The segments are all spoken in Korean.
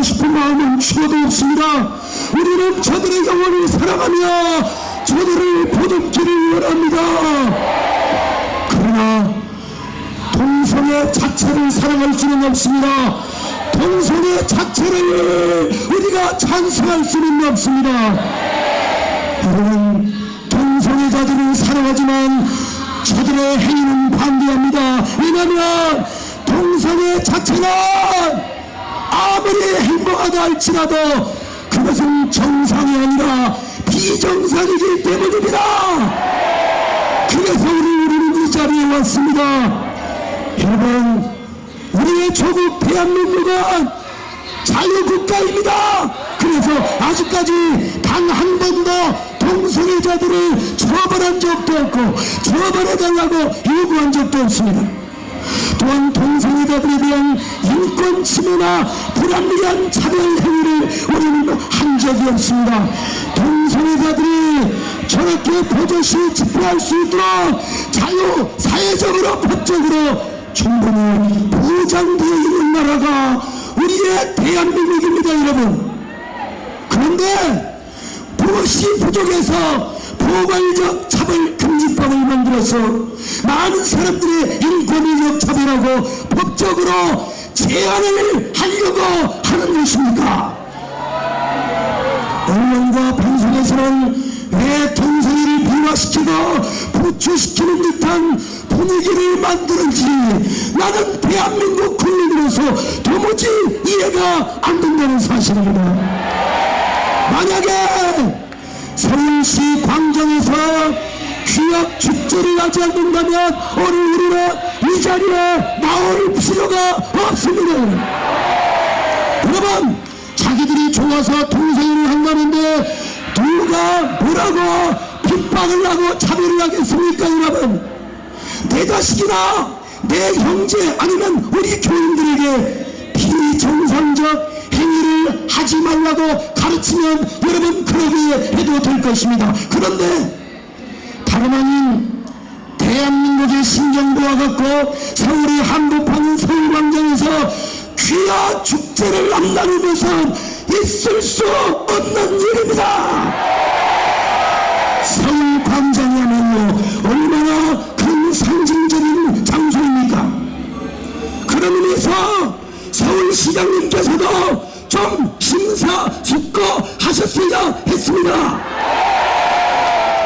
사랑하고 싶은 마음은 죽어도 없습니다. 우리는 저들의 영혼을 사랑하며 저들을 보듬기를 원합니다. 그러나 동성애 자체를 사랑할 수는 없습니다. 동성애 자체를 우리가 찬성할 수는 없습니다. 여러분, 동성애자들을 사랑하지만 저들의 행위는 반대합니다. 왜냐하면 동성애 자체는 아무리 행복하다 할지라도 그것은 정상이 아니라 비정상이기 때문입니다. 그래서 우리는 이 자리에 왔습니다. 여러분, 우리의 조국 대한민국은 자유국가입니다. 그래서 아직까지 단 한 번도 동성애자들을 처벌한 적도 없고 처벌해달라고 요구한 적도 없습니다. 또한 동성애자들에 대한 인권 침해나 불합리한 차별 행위를 우리는 한 적이 없습니다. 동성애자들이 저렇게 버젓이 집회할 수 있도록 자유, 사회적으로, 법적으로 충분히 보장되어 있는 나라가 우리의 대한민국입니다, 여러분. 그런데 무엇이 부족해서 포괄적 차별금지법을 만들어서 많은 사람들의 인권을 역차별하고 법적으로 제한을 하려고 하는 것입니까? 언론과 방송에서는 왜 동성애를 비화시키고 부추시키는 듯한 분위기를 만드는지 나는 대한민국 국민으로서 도무지 이해가 안 된다는 사실입니다. 만약에 서울시 광장에서 귀학 축제를 하지 않는다면 오늘 우리는 이 자리에 나올 필요가 없습니다. 여러분, 자기들이 좋아서 동성애를 한다는데 누가 뭐라고 핍박을 하고 차별을 하겠습니까? 여러분, 내 자식이나 내 형제 아니면 우리 교인들에게 비정상적 행위를 하지 말라고 가르치면 여러분 그러게 해도 될 것입니다. 그런데 다름 아닌 대한민국의 신정부와 같고 서울의 한복판인 서울광장에서 귀화 축제를 한다는 것은 있을 수 없는 일입니다. 서울광장이야말로 얼마나 큰 상징적인 장소입니까? 그런 의미에서 서울시장님께서도 좀 심사숙고하셨어야 했습니다.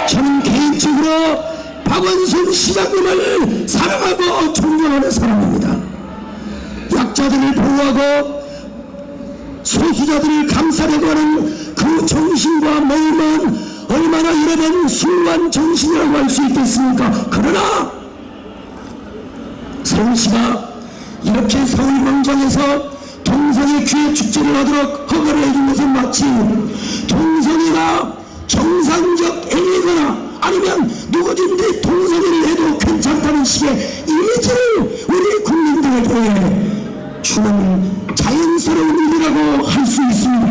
저는 개인적으로 박원순 시장님을 사랑하고 존경하는 사람입니다. 약자들을 보호하고 소수자들을 감싸려고 하는 그 정신과 마음은 얼마나 여러분 숭고한 정신이라고 할 수 있겠습니까? 그러나 서울시가 이렇게 서울광장에서 동성애 귀회 축제를 하도록 허가를 해준 것은 마치 동성애가 정상적 행위거나 아니면 누구든지 동성애를 해도 괜찮다는 식의 이미지를 우리 국민들에게 주는 자연스러운 일이라고 할 수 있습니다.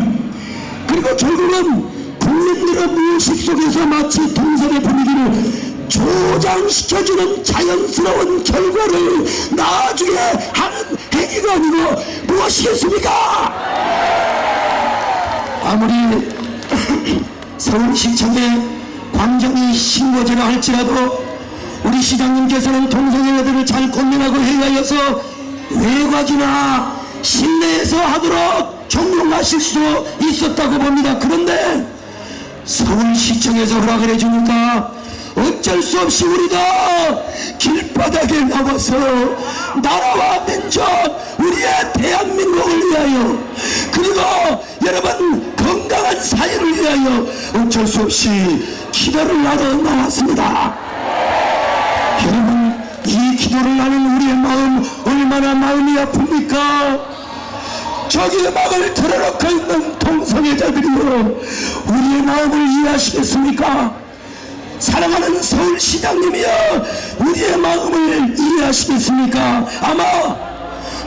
그리고 결국은 국민들의 무의식 속에서 마치 동성애 분위기를 조장시켜주는 자연스러운 결과를 나중에 하는 행위가 아니고 무엇이겠습니까? 아무리 서울시청의 광장이 신고제라 할지라도 우리 시장님께서는 동성애들을 잘 고민하고 회의하여서 외곽이나 실내에서 하도록 종용하실 수도 있었다고 봅니다. 그런데 서울시청에서 허락을 해주니까 어쩔 수 없이 우리도 길바닥에 나와서 나라와 민족 우리의 대한민국을 위하여 그리고 여러분 건강한 사회를 위하여 어쩔 수 없이 기도를 하러 나왔습니다. 여러분, 이 기도를 하는 우리의 마음 얼마나 마음이 아픕니까? 저기 막을 틀어놓고 있는 동성애자들이요, 우리의 마음을 이해하시겠습니까? 사랑하는 서울시장님이여, 우리의 마음을 이해하시겠습니까? 아마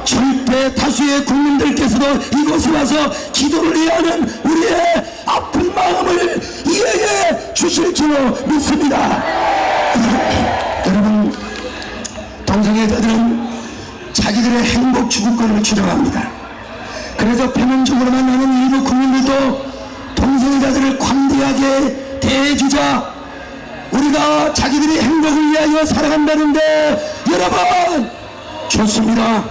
절대 다수의 국민들께서도 이곳에 와서 기도를 해야 하는 우리의 아픈 마음을 이해해 주실 줄 믿습니다. 여러분, 동성애자들은 자기들의 행복 추구권을 주장합니다. 그래서 표면적으로만 나는 일부 국민들도 동성애자들을 관대하게 대해주자, 우리가 자기들의 행복을 위하여 살아간다는데, 여러분 좋습니다.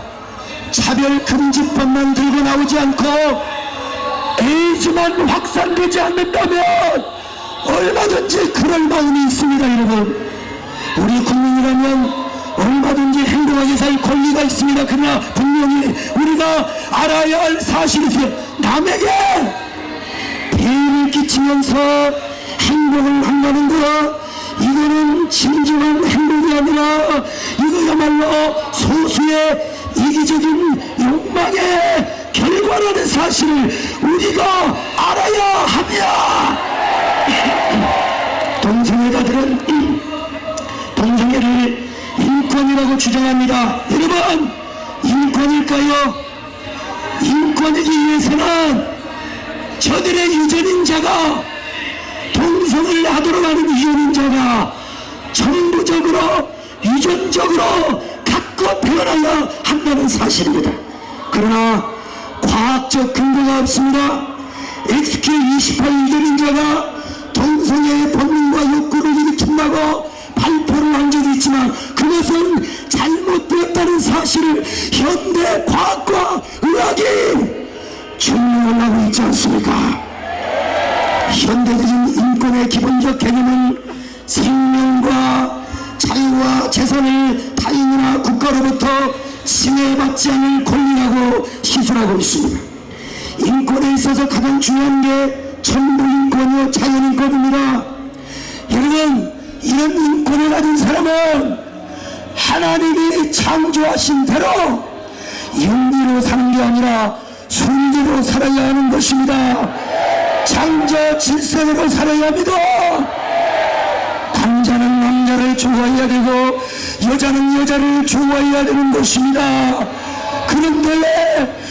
차별금지법만 들고 나오지 않고 에이즈만 확산되지 않는다면 얼마든지 그럴 마음이 있습니다. 여러분, 우리 국민이라면 얼마든지 행복하게 살 권리가 있습니다. 그러나 분명히 우리가 알아야 할 사실이 있어요. 남에게 피해를 끼치면서 행복을 한다는 거, 이거는 진정한 행복이 아니라 이거야말로 소수의 이기적인 욕망의 결과라는 사실을 우리가 알아야 합니다. 동성애자들은 동성애를 인권이라고 주장합니다. 여러분, 인권일까요? 인권이기 위해서는 저들의 유전인자가, 동성을 하도록 하는 유전인자가 정부적으로 유전적으로 갖고 태어나야 한다는 사실입니다. 그러나 과학적 근거가 없습니다. XQ28 유전인자가 동성애의 본능과 욕구를 일으킨다고 발표를 한 적이 있지만 그것은 잘못되었다는 사실을 현대 과학과 의학이 증명을 하고 있지 않습니까? 현대적인 인권의 기본적 개념은 생명과 자유와 재산을 타인이나 국가로부터 침해받지 않을 권리라고 시술하고 있습니다. 인권에 있어서 가장 중요한 게 천부인권이요 자연인권입니다. 여러분, 이런 인권을 가진 사람은 하나님이 창조하신 대로 영리로 사는 게 아니라 순리로 살아야 하는 것입니다. 창조 질서대로 살아야 합니다. 남자는 남자를 좋아해야 되고 여자는 여자를 좋아해야 되는 것입니다. 그런데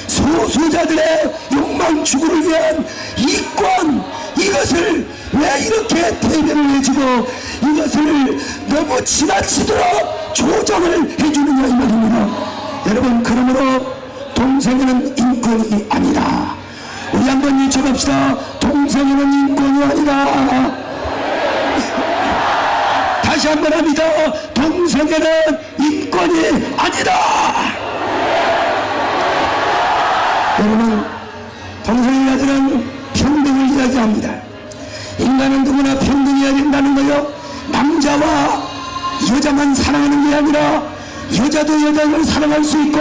소수자들의 욕망 추구를 위한 이권, 이것을 왜 이렇게 대변을 해주고 이것을 너무 지나치도록 조정을 해주느냐 이 말입니다. 여러분, 그러므로 동성애는 인권이 아니라, 우리 한번 외쳐봅시다. 동성애는 인권이 아니라. 다시 한번 합니다. 동성애는 인권이 아니다. 여러분, 동성애자들은 평등을 이야기합니다. 인간은 누구나 평등해야 된다는 거요. 남자와 여자만 사랑하는 게 아니라 여자도 여자를 사랑할 수 있고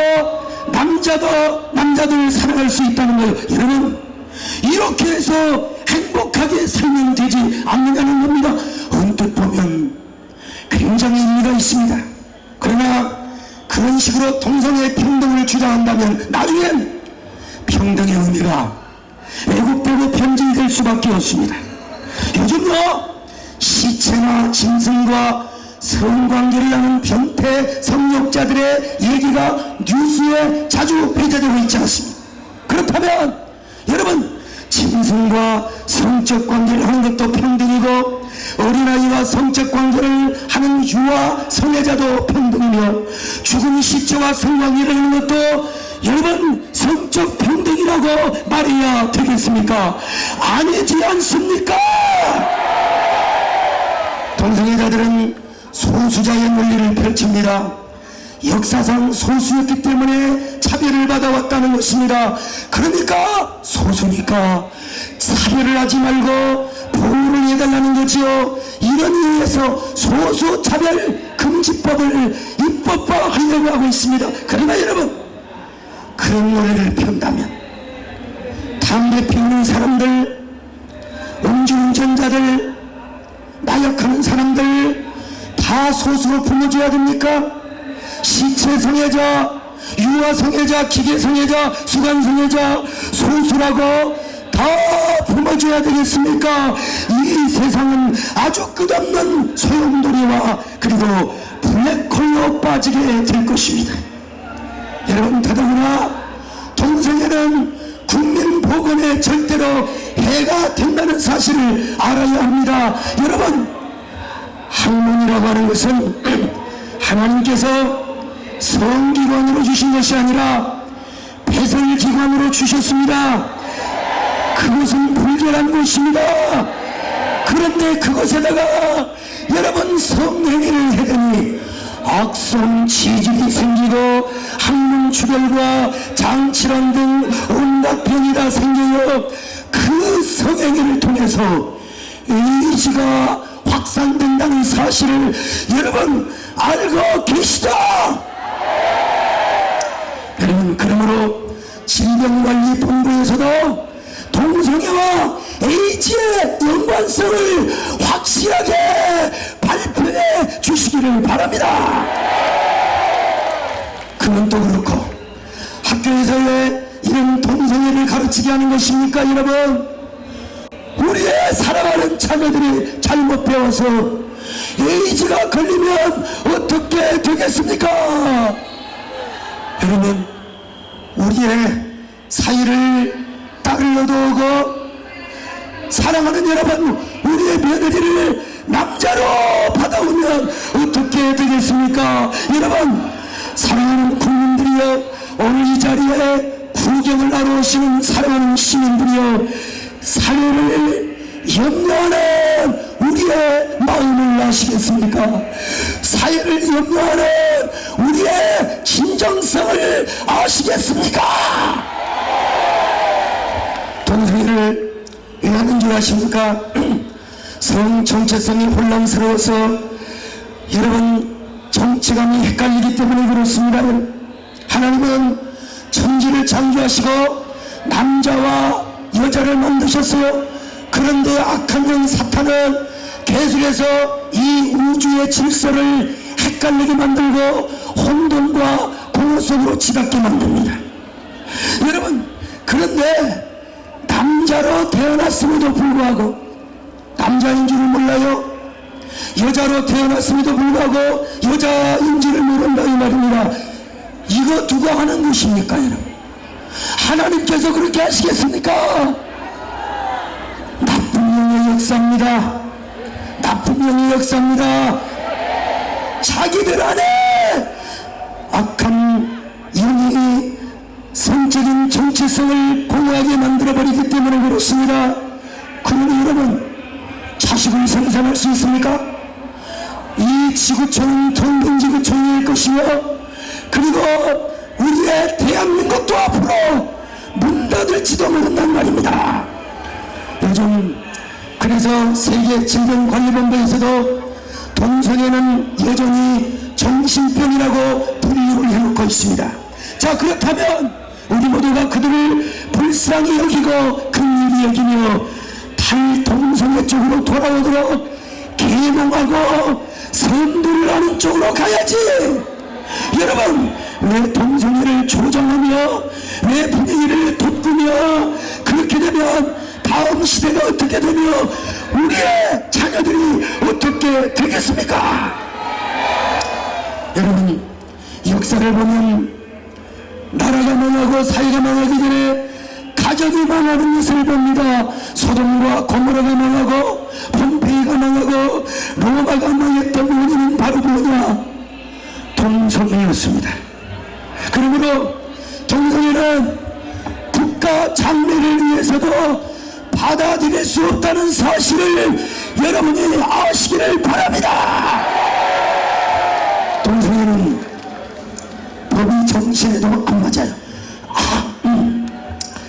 남자도 남자들을 사랑할 수 있다는 거예요. 여러분, 이렇게 해서 행복하게 살면 되지 않느냐는 겁니다. 언뜻 보면 굉장히 의미가 있습니다. 그러나 그런 식으로 동성애 평등을 주장한다면 나중엔 평등의 의미가 왜곡되고 편집될 수밖에 없습니다. 요즘도 시체나 짐승과 성관계를 하는 변태 성욕자들의 얘기가 뉴스에 자주 회자되고 있지 않습니까? 그렇다면 여러분, 짐승과 성적 관계를 하는 것도 평등이고 어린아이와 성적 관계를 하는 유아 성애자도 평등이며 죽은 시체와 성관계를 하는 것도 여러분 성적 평등이라고 말해야 되겠습니까? 아니지 않습니까? 동성애자들은 소수자의 논리를 펼칩니다. 역사상 소수였기 때문에 차별을 받아왔다는 것입니다. 그러니까 소수니까 차별을 하지 말고 보호를 해달라는 거지요. 이런 이유에서 소수차별금지법을 입법화하려고 하고 있습니다. 그러나 여러분, 그런 논리를 편다면 담배 피우는 사람들, 음주운전자들, 마약하는 사람들 다 소수로 불러줘야 됩니까? 시체 성애자, 유아 성애자, 기계 성애자, 수간 성애자 소수라고 다 품어줘야 되겠습니까? 이 세상은 아주 끝없는 소용돌이와 그리고 블랙홀로 빠지게 될 것입니다. 여러분, 더더구나 동성애는 국민보건에 절대로 해가 된다는 사실을 알아야 합니다. 여러분, 학문이라고 하는 것은 하나님께서 성기관으로 주신 것이 아니라 배설기관으로 주셨습니다. 그것은 불결한 것입니다. 그런데 그것에다가 여러분 성행위를 해더니 악성 지질이 생기고 항문출혈과 장질환 등 온갖 병이 다 생겨요. 그 성행위를 통해서 에이즈가 확산된다는 사실을 여러분 알고 계시죠? 여러분, 그러므로 질병관리본부에서도 동성애와 에이즈의 연관성을 확실하게 발표해 주시기를 바랍니다. 그건 또 그렇고, 학교에서 왜 이런 동성애를 가르치게 하는 것입니까? 여러분, 우리의 사랑하는 자녀들이 잘못 배워서 에이즈가 걸리면 어떻게 되겠습니까? 여러분, 우리의 사이를 딸을 얻어오고 사랑하는 여러분, 우리의 며느리를 남자로 받아오면 어떻게 되겠습니까? 여러분, 사랑하는 국민들이여, 오늘 이 자리에 구경을 하러 오시는 사랑하는 시민들이여, 사회를 염려하는 우리의 마음을 아시겠습니까? 사회를 염려하는 우리의 진정성을 아시겠습니까? 동성애를 왜 하는 줄 아십니까? 성 정체성이 혼란스러워서 여러분 정체감이 헷갈리기 때문에 그렇습니다. 하나님은 천지를 창조하시고 남자와 여자를 만드셨어요. 그런데 악한 영 사탄은 계속해서 이 우주의 질서를 헷갈리게 만들고 혼돈과 공허 속으로 치닫게 만듭니다. 여러분, 그런데 남자로 태어났음에도 불구하고, 남자인 줄을 몰라요. 여자로 태어났음에도 불구하고 여자인 줄을 모른다 이 말입니다. 이거 누가 하는 것입니까? 여러분, 하나님께서 그렇게 하시겠습니까? 나쁜 영의 역사입니다. 나쁜 영의 역사입니다. 자기들 안에 악한 영이 성적인 정체성을 공허하게 만들어버리기 때문에 그렇습니다. 그러니 여러분, 자식을 생산할 수 있습니까? 이 지구촌은 텅빈 지구촌일 것이며, 그리고 우리의 대한민국도 앞으로 문 닫을지도 모른단 말입니다. 요즘 그래서 세계질병관리본부에서도 동성애는 여전히 정신병이라고 분류를 해놓고 있습니다. 자, 그렇다면 우리 모두가 그들을 불쌍히 여기고 긍휼히 여기며 탈동성애 쪽으로 돌아오도록 계몽하고 선두를 하는 쪽으로 가야지. 여러분, 왜 동성애를 조장하며 왜 분위기를 돋구며 그렇게 되면 다음 시대가 어떻게 되며 우리의 자녀들이 어떻게 되겠습니까? 여러분, 역사를 보면 나라가 망하고 사회가 망하기 전에 가정이 망하는 것을 봅니다. 소돔과 고모라가 망하고 폼페이가 망하고 로마가 망했던 원인은 바로 뭐냐? 동성애였습니다. 그러므로 동성애는 국가 장래를 위해서도 받아들일 수 없다는 사실을 여러분이 아시기를 바랍니다. 동성애는 법이 정신에도 안 맞아요.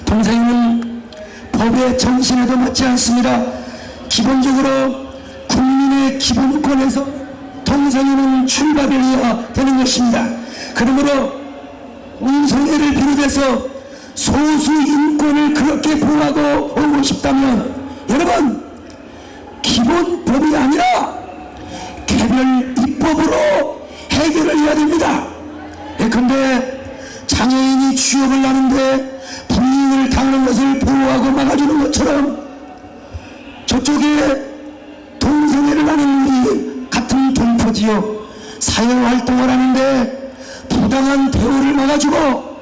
동성애는 법의 정신에도 맞지 않습니다. 기본적으로 국민의 기본권에서 동성애는 출발을 해야 되는 것입니다. 그러므로 동성애를 비롯해서 소수 인권을 그렇게 보호하고 오고 싶다면 여러분, 기본법이 아니라 개별 입법으로 해결을 해야 됩니다. 예컨대 장애인이 취업을 하는데 불이익을 당하는 것을 보호하고 막아주는 것처럼 저쪽에 동성애를 하는 우리 같은 동포지요, 사회활동을 하는데 부당한 대우를 막아주고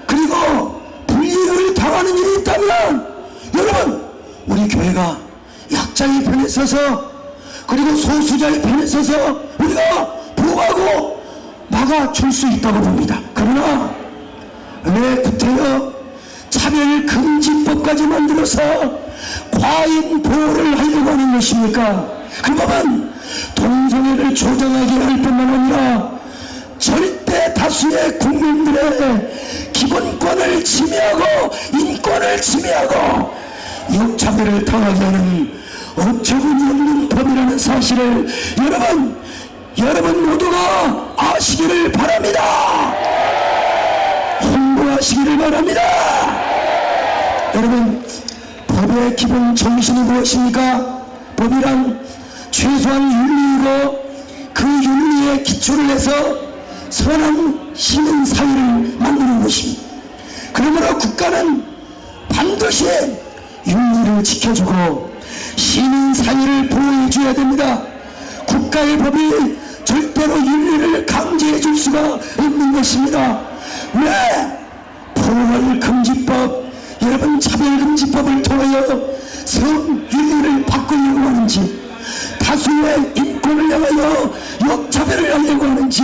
그리고 불이익을 당하는 일이 있다면 여러분, 우리 교회가 약자의 편에 서서 그리고 소수자의 편에 서서 우리가 보호하고 막아줄 수 있다고 봅니다. 그러나 왜 구태여 차별금지법까지 만들어서 과잉 보호를 하려고 하는 것입니까? 그러면 동성애를 조장하게 할 뿐만 아니라 절대 다수의 국민들의 기본권을 침해하고 인권을 침해하고 역차별을 당하게 하는 어처구니없는 법이라는 사실을 여러분 모두가 아시기를 바랍니다. 홍보하시기를 바랍니다. 여러분, 법의 기본 정신이 무엇입니까? 법이란 최소한 윤리이고 그 윤리에 기초를 해서 선한 시민 사회를 만드는 것입니다. 그러므로 국가는 반드시 윤리를 지켜주고 시민 사회를 보호해줘야 됩니다. 국가의 법이 절대로 윤리를 강제해 줄 수가 없는 것입니다. 왜 포괄금지법, 여러분 차별금지법을 통하여 성윤리를 바꾸려고 하는지, 다수의 인권을 향하여 역차별을 하려고 하는지,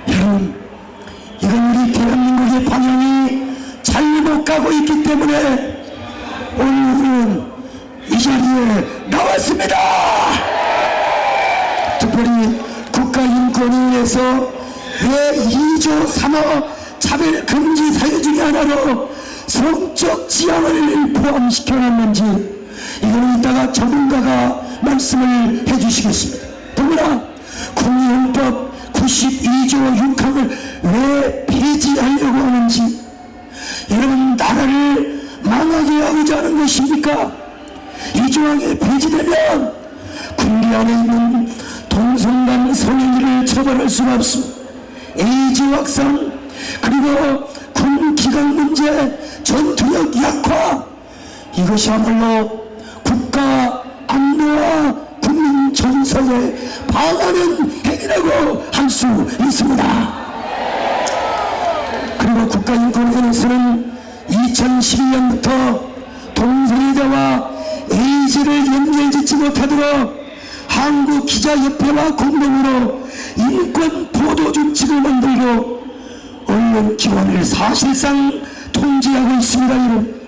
여러분 이건 우리 대한민국의 방향이 잘못 가고 있기 때문에 오늘 우리는 이 자리에 나왔습니다. 특별히 국가인권위원회에서 왜 2조 3호 차별금지 사유 중에 하나로 성적 지향을 포함시켜놨는지 이거는 이따가 전문가가 말씀을 해주시겠습니다. 더구나 국민헌법 92조 6항을 왜 폐지하려고 하는지, 여러분 나라를 망하게 하고자 하는 것입니까? 이 조항이 폐지되면 군대 안에 있는 동성간 성인들을 처벌할 수가 없습니다. 에이즈 확산, 그리고 군 기강 문제, 전투력 약화, 이것이야말로 국가 안보와 국민 정서에 방하는 행위라고 할 수 있습니다. 그리고 국가인권위원회에서는 2012년부터 동성애자와 에이즈를 연결짓지 못하도록 한국기자협회와 공동으로 인권 보도 준칙을 만들고 언론 기관을 사실상 통제하고 있습니다. 여러분,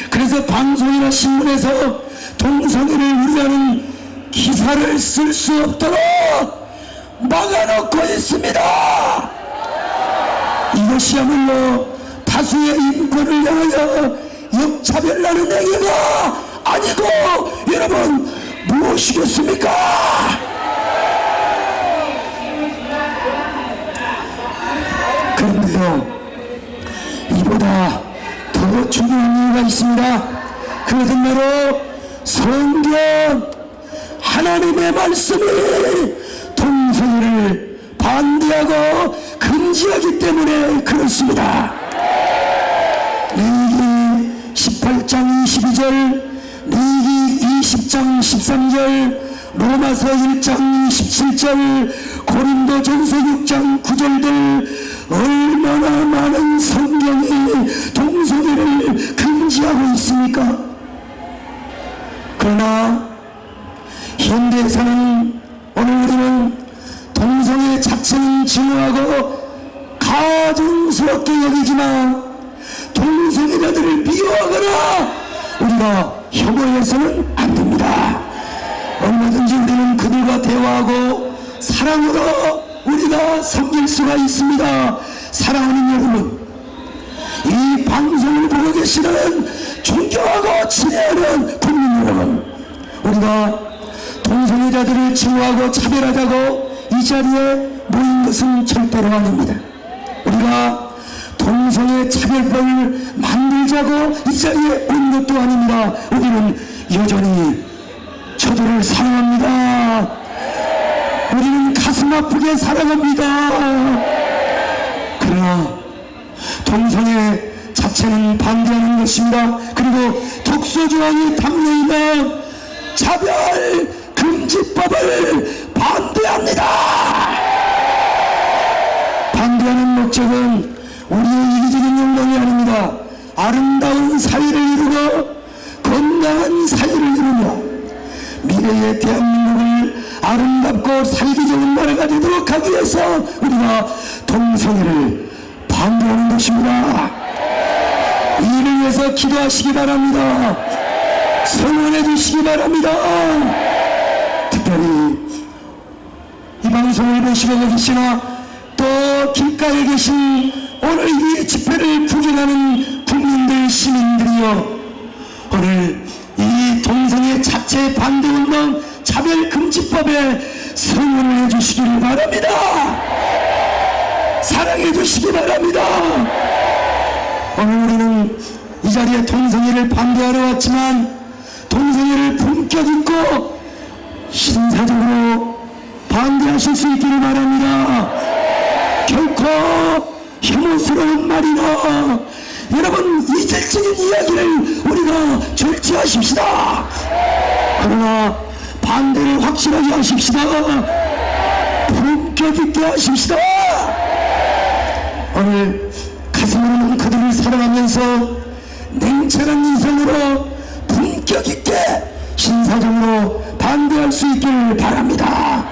그래서 방송이나 신문에서 동성애를 우려하는 기사를 쓸 수 없도록 막아놓고 있습니다. 이것이야말로 다수의 인권을 향하여 역차별하는 행위가 아니고 여러분 무엇이겠습니까? 그런데요, 이보다 더 중요한 이유가 있습니다. 그것은 바로 성경 하나님의 말씀이 동성애를 반대하고 금지하기 때문에 그렇습니다. 레위기 18장 22절, 레위기 20장 13절, 로마서 1장 27절, 고린도전서 6장 9절들 얼마나 많은 성경이 동성애를 금지하고 있습니까? 그러나 현대에서는 오늘 우리는 동성애 자체는 증오하고 가증스럽게 여기지만 동성애자들을 미워하거나 우리가 혐오해서는 안 됩니다. 얼마든지 우리는 그들과 대화하고 사랑으로 우리가 섬길 수가 있습니다. 사랑하는 여러분, 이 방송을 보고 계시는 존경하고 친애하는 국민 여러분, 우리가 동성애자들을 증오하고 차별하자고 이 자리에 모인 것은 절대로 아닙니다. 우리가 동성애 차별법을 만들자고 이 자리에 온 것도 아닙니다. 우리는 여전히 저들을 사랑합니다. 우리는 가슴 아프게 사랑합니다. 그러나 동성애 자체는 반대하는 것입니다. 그리고 독소조항이 담겨있는 차별금지법을 반대합니다. 반대하는 목적은 우리의 이기적인 욕망이 아닙니다. 아름다운 사회를 이루고 건강한 사회를 이루며 미래의 대한민국을 아름답고 살기 좋은 나라가 되도록 하기 위해서 우리가 동성애를 반대하는 것입니다. 이를 위해서 기도하시기 바랍니다. 성원해 주시기 바랍니다. 특별히 이 방송을 보시고 계시나 또 길가에 계신 오늘 이 집회를 구경하는 국민들 시민들이여, 오늘 이 동성애 자체 반대운동 차별금지법에 성원을 해주시기를 바랍니다. 사랑해 주시기 바랍니다. 오늘 우리는 이 자리에 동성애를 반대하러 왔지만 동성애를 품격 있고 신사적으로 반대하실 수 있기를 바랍니다. 결코 혐오스러운 말이나 여러분 이질적인 이야기를 우리가 절제하십시다. 그러나 반대를 확실하게 하십시다. 품격 있게 하십시다. 오늘 가슴으로는 그들을 사랑하면서 냉철한 인성으로 품격 있게 신사적으로 반대할 수 있길 바랍니다.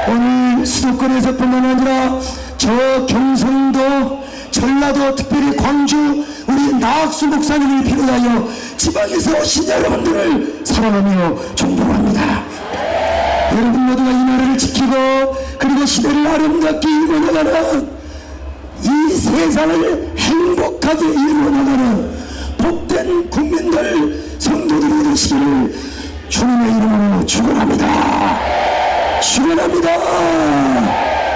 오늘 수도권에서뿐만 아니라 저 경상도, 전라도, 특별히 광주 우리 나학수 목사님을 비롯하여 지방에서 오신 여러분들을 사랑하며 존경합니다. 여러분 모두가 이 나라를 지키고 그리고 시대를 아름답게 이루어나가는, 이 세상을 행복하게 이루어나가는 복된 국민들, 성도들이 되시기를 주님의 이름으로 축원합니다. 축원합니다.